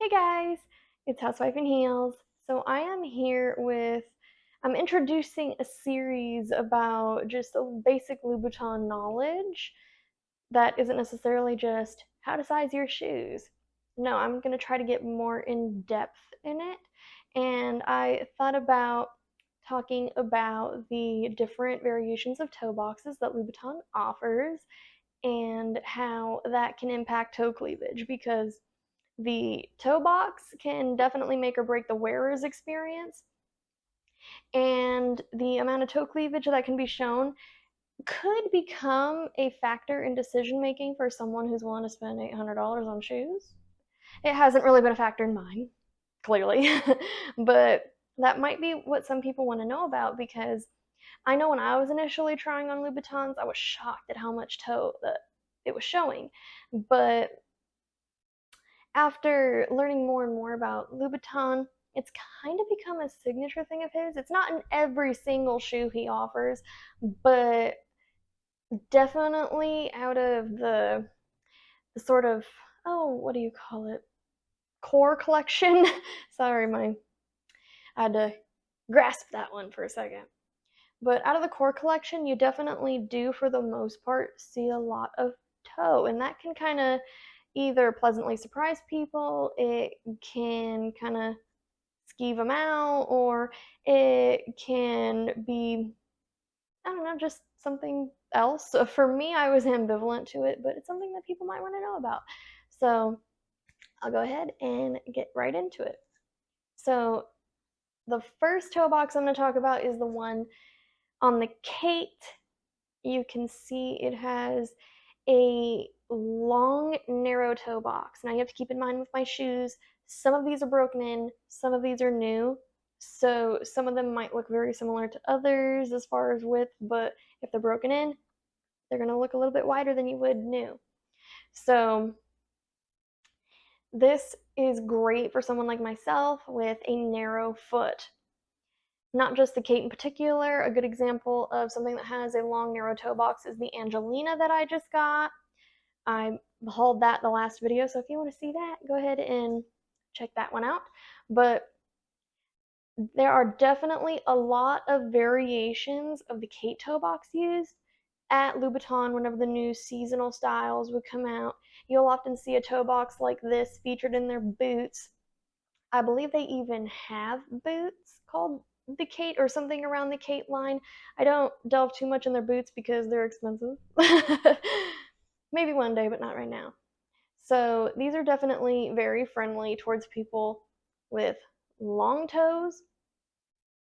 Hey guys, it's Housewife in Heels. So I'm introducing a series about just a basic Louboutin knowledge that isn't necessarily just how to size your shoes. No, I'm going to try to get more in depth in it. And I thought about talking about the different variations of toe boxes that Louboutin offers and how that can impact toe cleavage because the toe box can definitely make or break the wearer's experience, and the amount of toe cleavage that can be shown could become a factor in decision making for someone who's willing to spend $800 on shoes. It hasn't really been a factor in mine, clearly, but that might be what some people want to know about because I know when I was initially trying on Louboutins, I was shocked at how much toe that it was showing. But after learning more and more about Louboutin, it's kind of become a signature thing of his. It's not in every single shoe he offers, but definitely out of the sort of, oh, what do you call it? Core collection. Sorry, I had to grasp that one for a second. But out of the core collection, you definitely do, for the most part, see a lot of toe, and that can kind of either pleasantly surprise people, it can kind of skeeve them out, or it can be, I don't know, just something else. So for me, I was ambivalent to it, but it's something that people might want to know about. So I'll go ahead and get right into it. So the first toe box I'm going to talk about is the one on the Kate. You can see it has a long, narrow toe box. Now you have to keep in mind with my shoes, some of these are broken in, some of these are new. So some of them might look very similar to others as far as width, but if they're broken in, they're going to look a little bit wider than you would new. So this is great for someone like myself with a narrow foot. Not just the Kate in particular. A good example of something that has a long, narrow toe box is the Angelina that I just got. I hauled that in the last video, so if you want to see that, go ahead and check that one out. But there are definitely a lot of variations of the Kate toe box used at Louboutin whenever the new seasonal styles would come out. You'll often see a toe box like this featured in their boots. I believe they even have boots called the Kate or something around the Kate line. I don't delve too much in their boots because they're expensive. Maybe one day, but not right now. So these are definitely very friendly towards people with long toes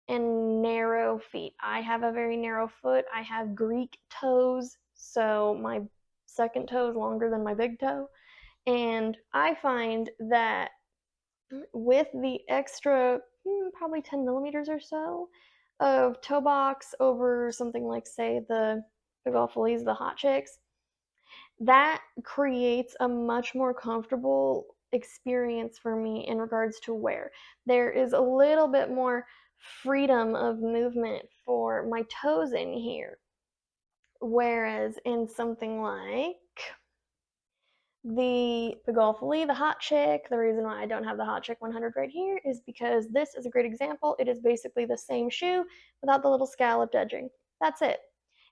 and narrow feet. I have a very narrow foot. I have Greek toes, so my second toe is longer than my big toe. And I find that with the extra probably 10 millimeters or so of toe box over something like, say, the Pigalle Follies, the hot chicks, that creates a much more comfortable experience for me in regards to wear. There is a little bit more freedom of movement for my toes in here. Whereas in something like the Pigalle, the hot chick, the reason why I don't have the hot chick 100 right here is because this is a great example. It is basically the same shoe without the little scalloped edging. That's it.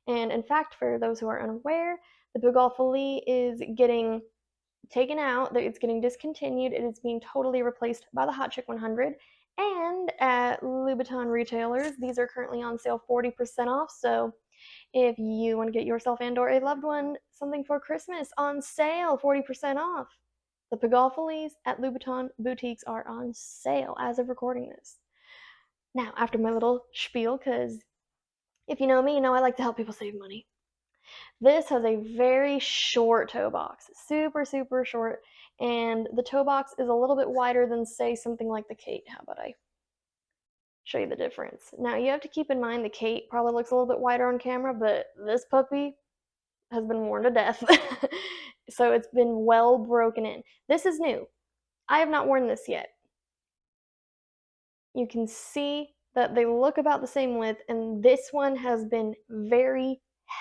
And in fact, for those who are unaware, the Pigalle is getting taken out, that it's getting discontinued. It is being totally replaced by the Hot Chick 100. And at Louboutin retailers, these are currently on sale 40% off. So if you want to get yourself and or a loved one something for Christmas on sale, 40% off. The Pigalle at Louboutin boutiques are on sale as of recording this. Now, after my little spiel, because if you know me, you know I like to help people save money. This has a very short toe box, super, super short, and the toe box is a little bit wider than, say, something like the Kate. How about I show you the difference? Now, you have to keep in mind the Kate probably looks a little bit wider on camera, but this puppy has been worn to death. So it's been well broken in. This is new. I have not worn this yet. You can see that they look about the same width, and this one has been very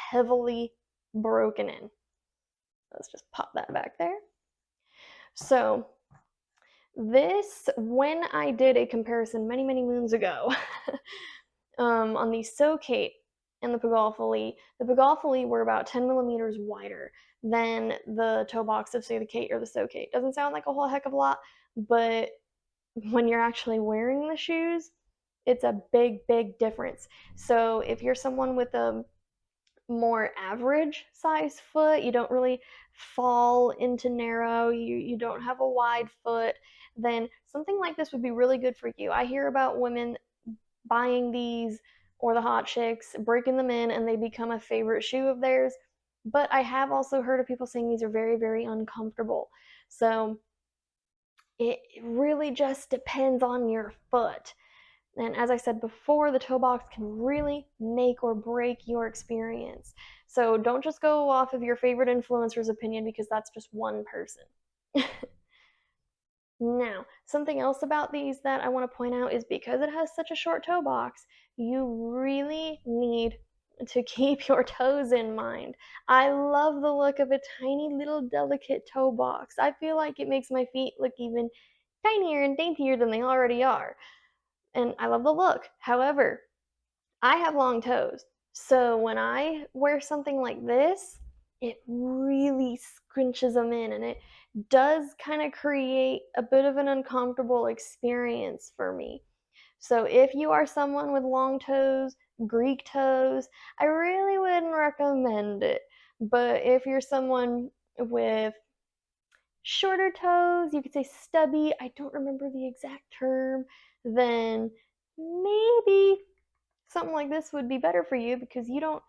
heavily broken in. Let's just pop that back there. So This, when I did a comparison many, many moons ago, on the So-Kate and the Pigalle were about 10 millimeters wider than the toe box of, say, the Kate or the So-Kate. Doesn't sound like a whole heck of a lot, but when you're actually wearing the shoes, it's a big, big difference. So if you're someone with a more average size foot, you don't really fall into narrow, you don't have a wide foot, then something like this would be really good for you. I hear about women buying these, or the hot chicks breaking them in, and they become a favorite shoe of theirs. But I have also heard of people saying these are very, very uncomfortable. So it really just depends on your foot. And as I said before, the toe box can really make or break your experience. So don't just go off of your favorite influencer's opinion, because that's just one person. Now, something else about these that I want to point out is because it has such a short toe box, you really need to keep your toes in mind. I love the look of a tiny little delicate toe box. I feel like it makes my feet look even tinier and daintier than they already are. And I love the look. However, I have long toes. So when I wear something like this, it really scrunches them in, and it does kind of create a bit of an uncomfortable experience for me. So if you are someone with long toes, Greek toes, I really wouldn't recommend it. But if you're someone with shorter toes, you could say stubby, I don't remember the exact term, then maybe something like this would be better for you, because you don't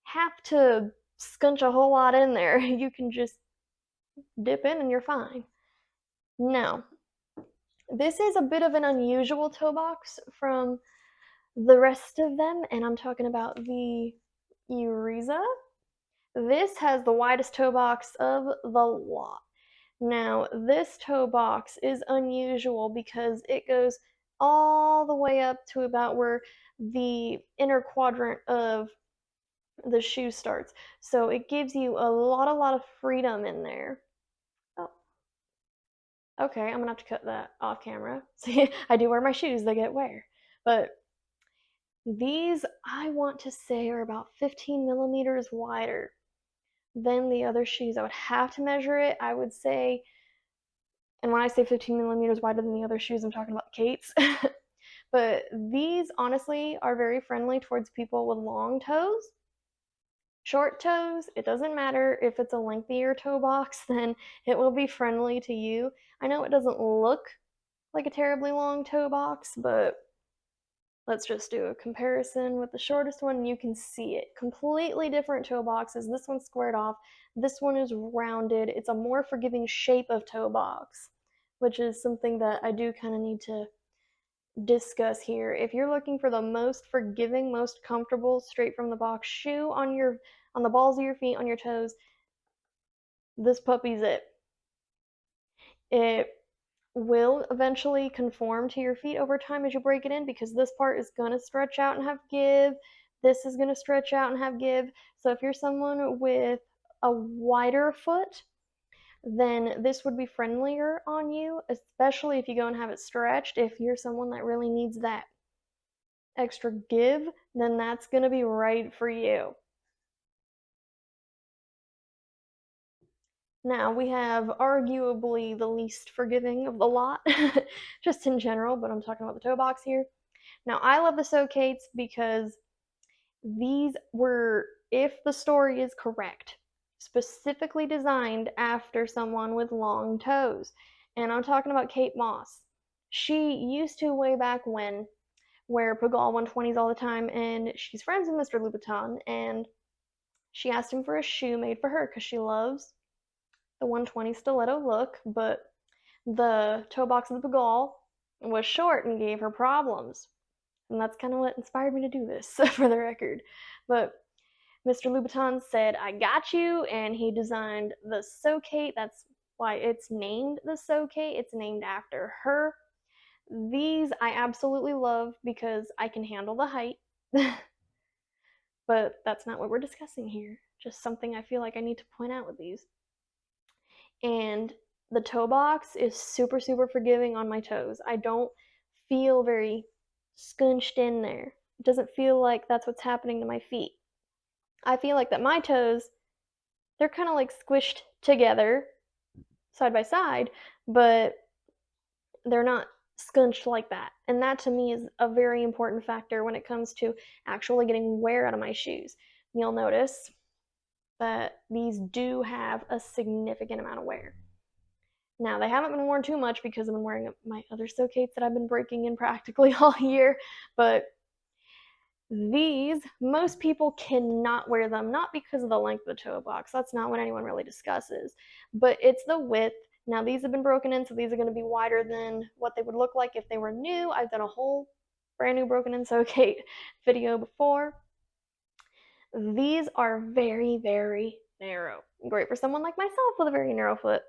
have to scunch a whole lot in there. You can just dip in and you're fine. Now, this is a bit of an unusual toe box from the rest of them, and I'm talking about the Erza. This has the widest toe box of the lot. Now, this toe box is unusual because it goes all the way up to about where the inner quadrant of the shoe starts. So it gives you a lot of freedom in there. Oh, okay, I'm gonna have to cut that off camera. See, I do wear my shoes, they get wear. But these, I want to say, are about 15 millimeters wider than the other shoes. I would have to measure it. I would say, and when I say 15 millimeters wider than the other shoes, I'm talking about the Kates. But these honestly are very friendly towards people with long toes. Short toes, it doesn't matter if it's a lengthier toe box, then it will be friendly to you. I know it doesn't look like a terribly long toe box, but let's just do a comparison with the shortest one, and you can see it. Completely different toe boxes. This one's squared off, this one is rounded. It's a more forgiving shape of toe box, which is something that I do kind of need to discuss here. If you're looking for the most forgiving, most comfortable, straight from the box shoe on the balls of your feet, on your toes, this puppy's it. It will eventually conform to your feet over time as you break it in, because this part is going to stretch out and have give. This is going to stretch out and have give. So if you're someone with a wider foot, then this would be friendlier on you, especially if you go and have it stretched. If you're someone that really needs that extra give, then that's going to be right for you. Now, we have arguably the least forgiving of the lot, just in general, but I'm talking about the toe box here. Now, I love the So-Kates because these were, if the story is correct, specifically designed after someone with long toes. And I'm talking about Kate Moss. She used to, way back when, wear Pigalle 120s all the time, and she's friends with Mr. Louboutin, and she asked him for a shoe made for her because she loves the 120 stiletto look, but the toe box of the Pigalle was short and gave her problems. And that's kind of what inspired me to do this, for the record. But Mr. Louboutin said, I got you, and he designed the So-Kate. That's why it's named the So-Kate. It's named after her. These I absolutely love because I can handle the height. But that's not what we're discussing here. Just something I feel like I need to point out with these. And the toe box is super, super forgiving on my toes. I don't feel very scunched in there. It doesn't feel like that's what's happening to my feet. I feel like that my toes, they're kind of like squished together side by side, but they're not scunched like that. And that to me is a very important factor when it comes to actually getting wear out of my shoes. You'll notice that these do have a significant amount of wear. Now, they haven't been worn too much because I've been wearing my other Socates that I've been breaking in practically all year, but these, most people cannot wear them, not because of the length of the toe box. That's not what anyone really discusses, but it's the width. Now, these have been broken in, so these are going to be wider than what they would look like if they were new. I've done a whole brand new broken in Socate video before. These are very, very narrow. Great for someone like myself with a very narrow foot.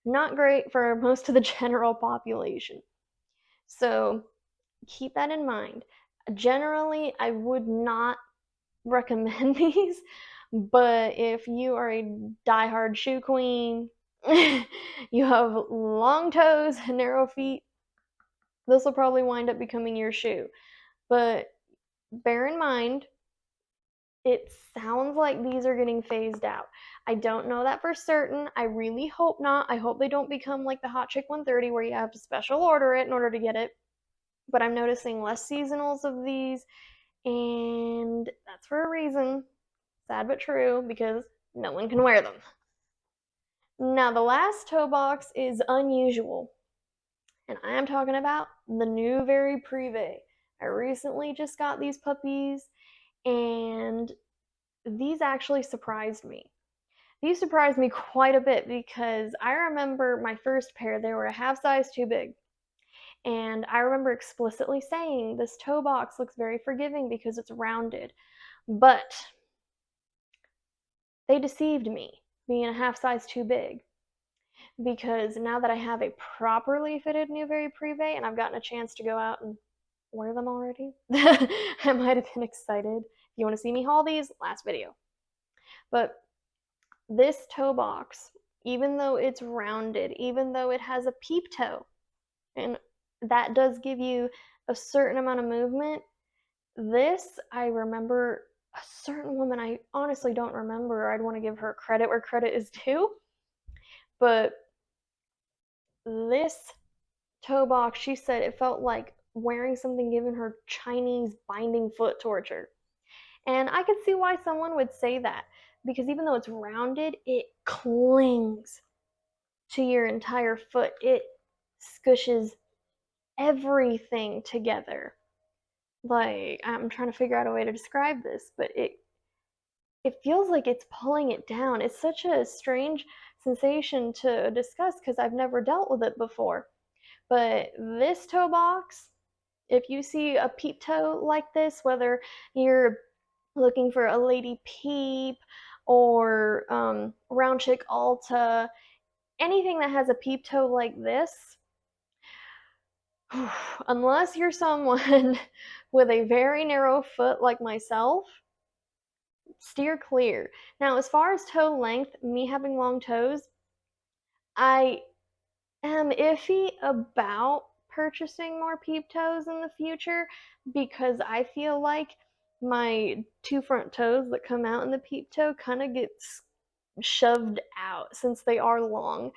Not great for most of the general population. So keep that in mind. Generally, I would not recommend these, but if you are a diehard shoe queen, you have long toes and narrow feet, this will probably wind up becoming your shoe. But bear in mind, it sounds like these are getting phased out. I don't know that for certain. I really hope not. I hope they don't become like the Hot Chick 130 where you have to special order it in order to get it. But I'm noticing less seasonals of these, and that's for a reason. Sad but true, because no one can wear them. Now, the last toe box is unusual, and I am talking about the new Very Prive. I recently just got these puppies, and these actually surprised me. These surprised me quite a bit because I remember my first pair, they were a half size too big. And I remember explicitly saying, this toe box looks very forgiving because it's rounded. But they deceived me, being a half size too big. Because now that I have a properly fitted new Very Prive and I've gotten a chance to go out and wear them already, I might have been excited. If you want to see me haul these, last video. But this toe box, even though it's rounded, even though it has a peep toe, and that does give you a certain amount of movement, this, I remember a certain woman, I honestly don't remember, I'd want to give her credit where credit is due, but this toe box, she said it felt like wearing something giving her Chinese binding foot torture. And I could see why someone would say that, because even though it's rounded, it clings to your entire foot. It squishes everything together. Like, I'm trying to figure out a way to describe this, but it feels like it's pulling it down. It's such a strange sensation to discuss because I've never dealt with it before. But this toe box, if you see a peep toe like this, whether you're looking for a lady peep or round chick Alta, anything that has a peep toe like this, unless you're someone with a very narrow foot like myself, steer clear. Now, as far as toe length, me having long toes, I am iffy about purchasing more peep toes in the future because I feel like my two front toes that come out in the peep toe kind of get shoved out since they are long.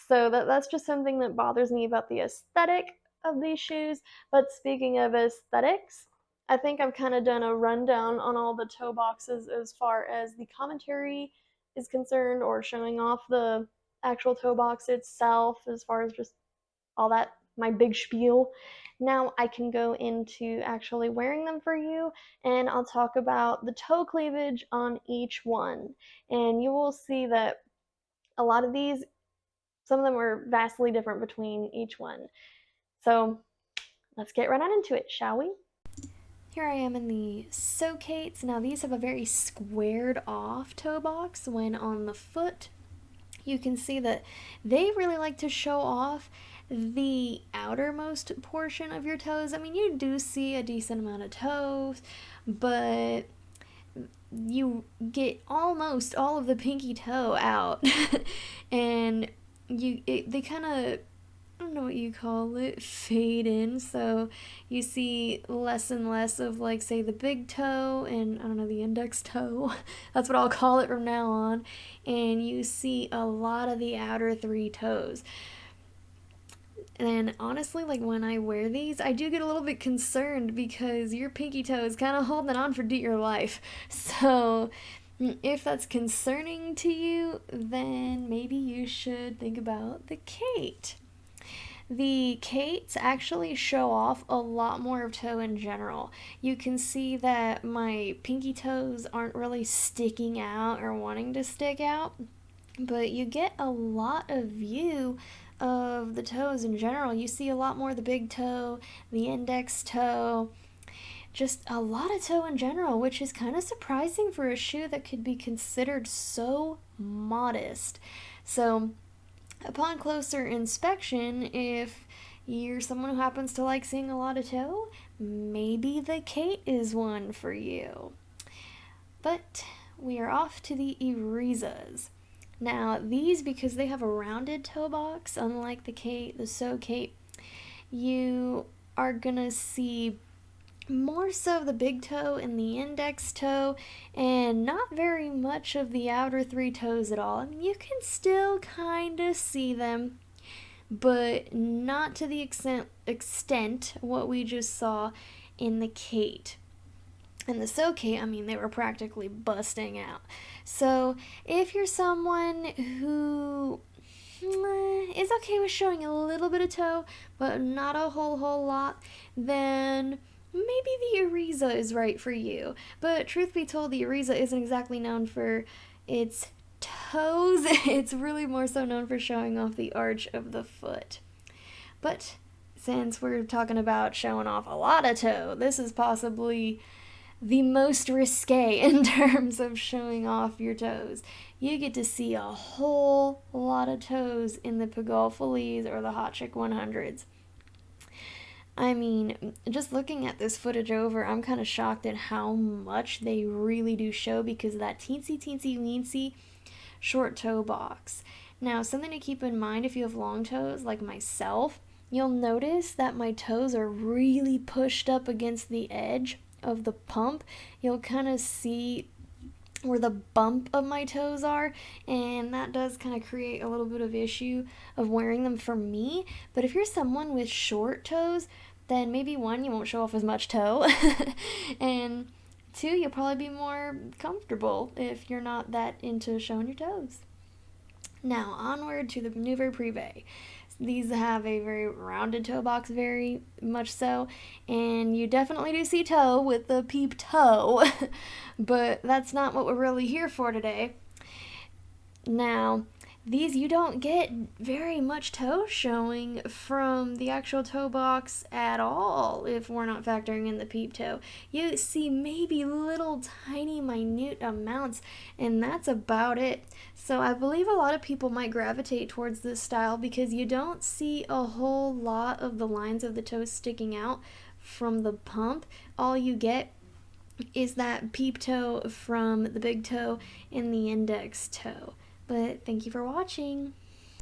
So that's just something that bothers me about the aesthetic of these shoes. But speaking of aesthetics, I think I've kind of done a rundown on all the toe boxes as far as the commentary is concerned, or showing off the actual toe box itself as far as just all that, my big spiel. Now I can go into actually wearing them for you, and I'll talk about the toe cleavage on each one. And you will see that a lot of these, some of them are vastly different between each one. So let's get right on into it, shall we? Here I am in the Socates. Now these have a very squared off toe box. When on the foot, you can see that they really like to show off the outermost portion of your toes. I mean, you do see a decent amount of toes, but you get almost all of the pinky toe out. And they kind of, I don't know what you call it, fade in. So you see less and less of, like, say, the big toe and, I don't know, the index toe. That's what I'll call it from now on. And you see a lot of the outer three toes. And honestly, like, when I wear these, I do get a little bit concerned because your pinky toe is kind of holding on for dear life. So if that's concerning to you, then maybe you should think about the Kate. The Kates actually show off a lot more of toe in general. You can see that my pinky toes aren't really sticking out or wanting to stick out, but you get a lot of view of the toes in general. You see a lot more of the big toe, the index toe, just a lot of toe in general, which is kind of surprising for a shoe that could be considered so modest. So upon closer inspection, if you're someone who happens to like seeing a lot of toe, maybe the Kate is one for you. But we are off to the Erzas. Now, these, because they have a rounded toe box, unlike the Kate, the So Kate, you are gonna see more so of the big toe and the index toe, and not very much of the outer three toes at all. I mean, you can still kind of see them, but not to the extent what we just saw in the Kate. And the So Kate, I mean, they were practically busting out. So if you're someone who is okay with showing a little bit of toe, but not a whole lot, then maybe the Erza is right for you. But truth be told, the Erza isn't exactly known for its toes. It's really more so known for showing off the arch of the foot. But since we're talking about showing off a lot of toe, this is possibly the most risque in terms of showing off your toes. You get to see a whole lot of toes in the Pigalle Follies or the Hot Chick 100s. I mean, just looking at this footage over, I'm kind of shocked at how much they really do show because of that teensy weensy short toe box. Now, something to keep in mind if you have long toes like myself, you'll notice that my toes are really pushed up against the edge of the pump. You'll kind of see where the bump of my toes are, and that does kind of create a little bit of issue of wearing them for me. But if you're someone with short toes, then maybe one, you won't show off as much toe, and two, you'll probably be more comfortable if you're not that into showing your toes. Now, onward to the new Very Prive. These have a very rounded toe box, very much so, and you definitely do see toe with the peep toe, but that's not what we're really here for today. Now, these, you don't get very much toe showing from the actual toe box at all if we're not factoring in the peep toe. You see maybe little tiny minute amounts, and that's about it. So I believe a lot of people might gravitate towards this style because you don't see a whole lot of the lines of the toes sticking out from the pump. All you get is that peep toe from the big toe and the index toe. But thank you for watching.